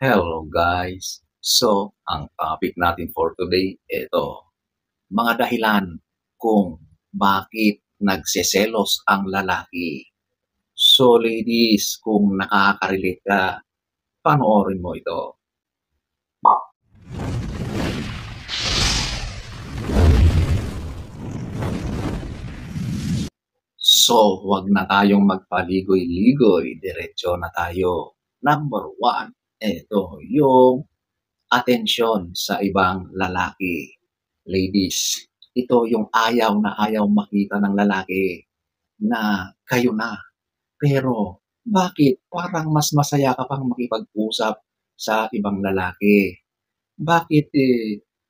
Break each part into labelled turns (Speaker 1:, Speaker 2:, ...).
Speaker 1: Hello guys! So, ang topic natin for today, ito, mga dahilan kung bakit nagseselos ang lalaki. So ladies, kung nakaka-relate ka, panoorin mo ito. So, wag na tayong magpaligoy-ligoy, diretso na tayo. Number 1, ito yung atensyon sa ibang lalaki. Ladies, ito yung ayaw na ayaw makita ng lalaki na kayo na. Pero bakit parang mas masaya ka pang makipag-usap sa ibang lalaki? Bakit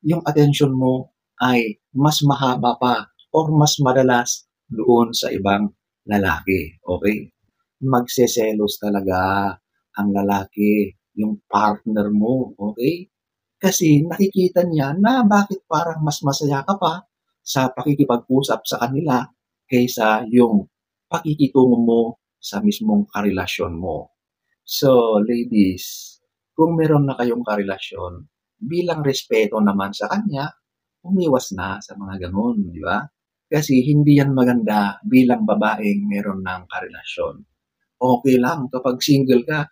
Speaker 1: yung atensyon mo ay mas mahaba pa or mas madalas doon sa ibang lalaki? Okay? Magseselos talaga ang lalaki, yung partner mo, okay? Kasi nakikita niya na bakit parang mas masaya ka pa sa pakikipag-usap sa kanila kaysa yung pakikitungo mo sa mismong karelasyon mo. So, ladies, kung meron na kayong karelasyon, bilang respeto naman sa kanya, umiwas na sa mga ganun, di ba? Kasi hindi yan maganda bilang babaeng meron ng karelasyon. Okay lang kapag single ka,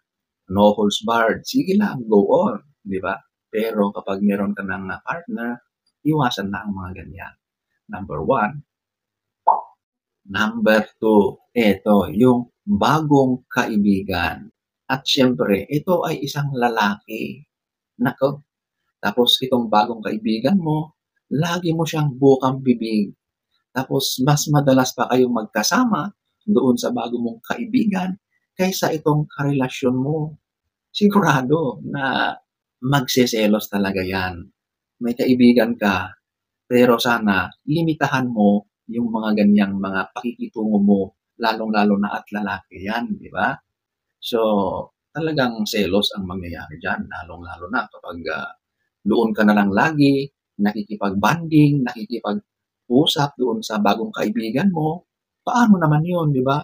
Speaker 1: no holds barred, sige lang, go on, di ba? Pero kapag meron ka ng partner, iwasan na ang mga ganyan. Number 1. Number 2, ito, yung bagong kaibigan. At syempre, ito ay isang lalaki. Nako, tapos itong bagong kaibigan mo, lagi mo siyang bukang bibig. Tapos mas madalas pa kayong magkasama doon sa bago mong kaibigan kaysa itong karelasyon mo. Sigurado na magseselos talaga yan. May kaibigan ka, pero sana limitahan mo yung mga ganyang mga pakikitungo mo, lalong-lalo na at lalaki yan, di ba? So, talagang selos ang mangyayari dyan, lalong-lalo na kapag doon ka na lang lagi, nakikipag-banding, nakikipag-usap doon sa bagong kaibigan mo. Paano naman yun, di ba?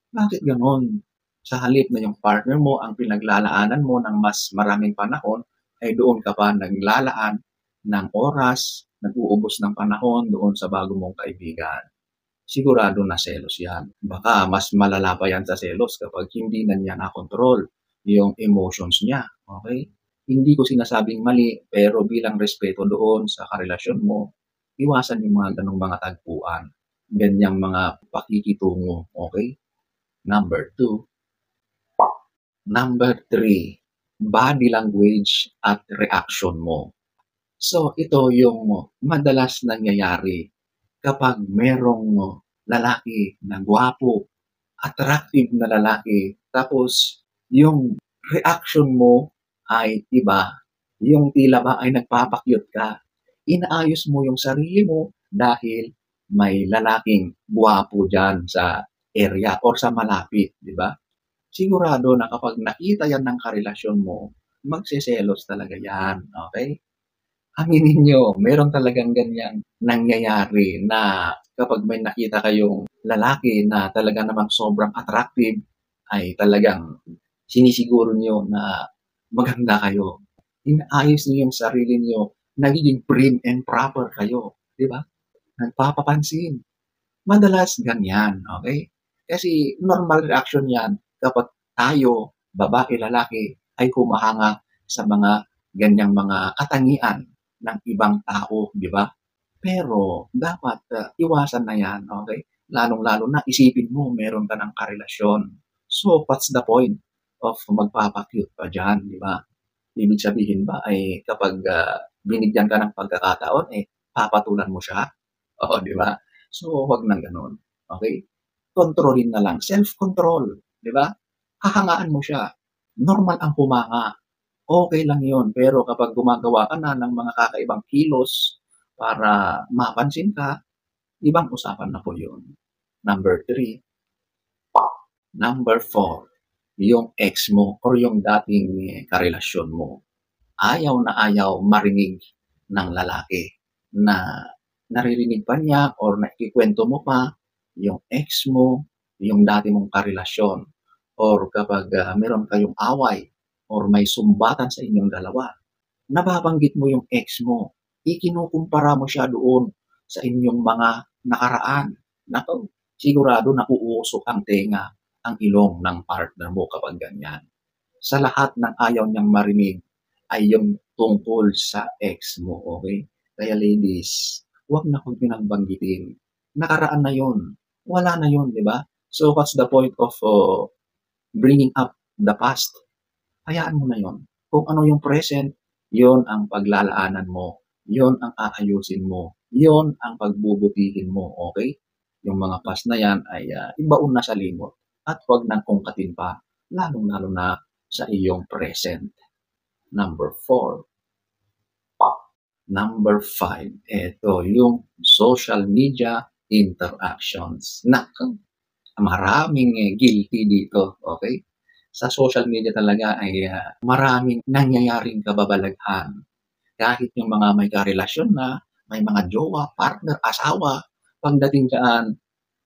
Speaker 1: Bakit ganon? Sa halip na yung partner mo ang pinaglalaanan mo ng mas maraming panahon, ay doon ka pa naglalaan ng oras, nag-uubos ng panahon doon sa bago mong kaibigan. Sigurado na selos yan. Baka mas malala pa yan sa selos kapag hindi na niya nakontrol yung emotions niya. Okay? Hindi ko sinasabing mali, pero bilang respeto doon sa karelasyon mo, iwasan yung mga ganong mga tagpuan. Ganyang mga pakikitungo. Okay? Number 2. Number 3, body language at reaction mo. So, ito yung madalas nangyayari kapag merong lalaki na gwapo, attractive na lalaki, tapos yung reaction mo ay iba, yung tila ba ay nagpapakyut ka, inaayos mo yung sarili mo dahil may lalaking gwapo dyan sa area or sa malapit, di ba? Sigurado na kapag nakita yan ng karelasyon mo, magseselos talaga yan, okay? Aminin nyo, meron talagang ganyang nangyayari na kapag may nakita kayong lalaki na talaga namang sobrang attractive, ay talagang sinisiguro nyo na maganda kayo. Inaayos nyo yung sarili nyo, nagiging prim and proper kayo. Di ba? Nagpapapansin. Madalas ganyan, okay? Kasi normal reaction yan kapag tayo, babae, lalaki, ay humahanga sa mga ganyang mga katangian ng ibang tao, di ba? Pero dapat iwasan na yan, okay? Lalong-lalo na isipin mo, meron ka ng karelasyon. So, what's the point of magpapakyut pa dyan, di ba? Ibig sabihin ba ay kapag binigyan ka ng pagkakataon, papatulan mo siya? Oo, di ba? So, wag nang ganun. Okay? Kontrolin na lang. Self-control. Di ba? Hahangaan mo siya. Normal ang humanga. Okay lang yun. Pero kapag gumagawa ka na ng mga kakaibang kilos para mapansin ka, ibang usapan na po yun. Number 3. Number 4. Yung ex mo or yung dating karelasyon mo. Ayaw na ayaw marinig ng lalaki na naririnig pa niya or nakikwento mo pa yung ex mo, yung dati mong karelasyon, or kapag meron kayong away, or may sumbatan sa inyong dalawa, nababanggit mo yung ex mo, ikinukumpara mo siya doon sa inyong mga nakaraan. Naku, sigurado nauusok ang tenga, ang ilong ng partner mo kapag ganyan. Sa lahat ng ayaw niyang marinig ay yung tungkol sa ex mo, okay? Kaya ladies, huwag niyo nang banggitin. Nakaraan na yun. Wala na yun, di ba? So what's the point of bringing up the past? Hayaan mo na yun. Kung ano yung present, yun ang paglalaanan mo. Yun ang aayusin mo. Yun ang pagbubutihin mo, okay? Yung mga past na yan ay ibaon na sa limot. At huwag nang kungkatin pa, lalong-lalo na sa iyong present. Number 4. Number 5, ito yung social media interactions. Naku, maraming guilty dito, okay? Sa social media talaga ay maraming nangyayaring kababalaghan. Kahit yung mga may karelasyon na, may mga jowa, partner, asawa, pagdating dyan,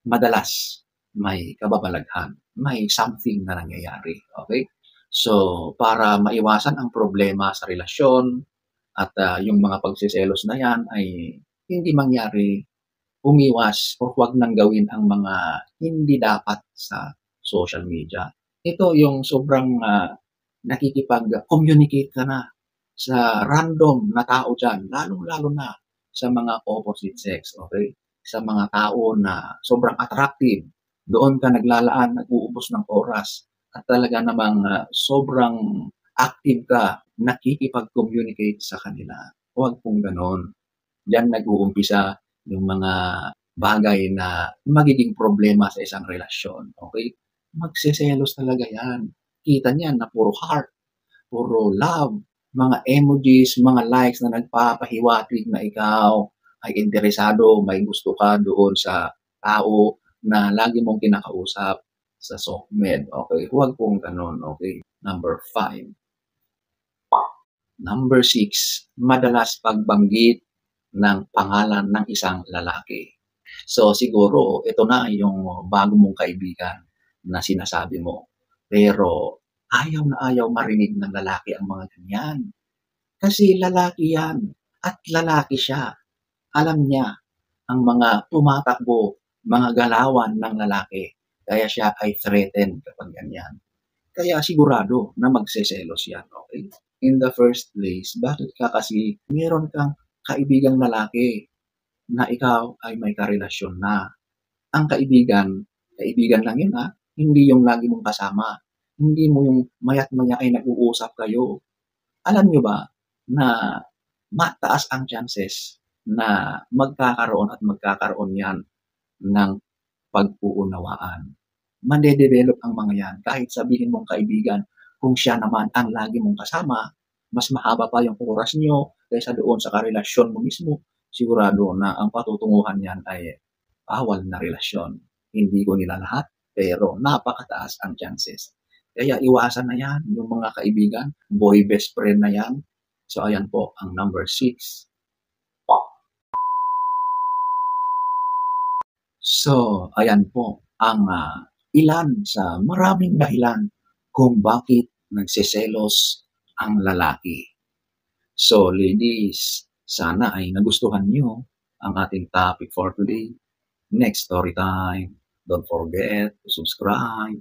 Speaker 1: madalas may kababalaghan, may something na nangyayari, okay? So, para maiwasan ang problema sa relasyon at yung mga pagsiselos na yan ay hindi mangyari, umiwas o huwag nang gawin ang mga hindi dapat sa social media. Ito yung sobrang nakikipag-communicate ka na sa random na tao dyan, lalong-lalo na sa mga opposite sex, okay? Sa mga tao na sobrang attractive, doon ka naglalaan, nag-uubos ng oras, at talaga namang sobrang active ka, nakikipag-communicate sa kanila. Huwag pong ganon. Diyan nag-uumpisa yung mga bagay na magiging problema sa isang relasyon, okay? Magseselos talaga yan. Kita niyan na puro heart, puro love, mga emojis, mga likes na nagpapahiwatig na ikaw ay interesado, may gusto ka doon sa tao na lagi mong kinakausap sa SOCMED. Okay, huwag pong ganun. Okay, number 5. Number 6, madalas pagbanggit ng pangalan ng isang lalaki. So siguro ito na yung bago mong kaibigan na sinasabi mo. Pero ayaw na ayaw marinig ng lalaki ang mga ganyan. Kasi lalaki yan at lalaki siya. Alam niya ang mga tumatakbo, mga galawan ng lalaki. Kaya siya ay threatened kapag ganyan. Kaya sigurado na magseselos yan, okay? In the first place, bakit ka kasi meron kang kaibigang lalaki na ikaw ay may karelasyon na? Ang kaibigan, kaibigan lang yun ha, hindi yung lagi mong kasama. Hindi mo yung maya't maya ay nag-uusap kayo. Alam nyo ba na mataas ang chances na magkakaroon yan ng pag-uunawaan. Mande-develop ang mga yan. Kahit sabihin mong kaibigan, kung siya naman ang lagi mong kasama, mas mahaba pa yung oras nyo kaysa doon sa karelasyon mo mismo, sigurado na ang patutunguhan yan ay awal na relasyon. Hindi ko nila lahat, pero napakataas ang chances. Kaya iwasan na yan, yung mga kaibigan, boy best friend na yan. So ayan po ang number 6. So ayan po ang ilan sa maraming dahilan kung bakit nagseselos ang lalaki. So ladies, sana ay nagustuhan niyo ang ating topic for today. Next story time. Don't forget to subscribe,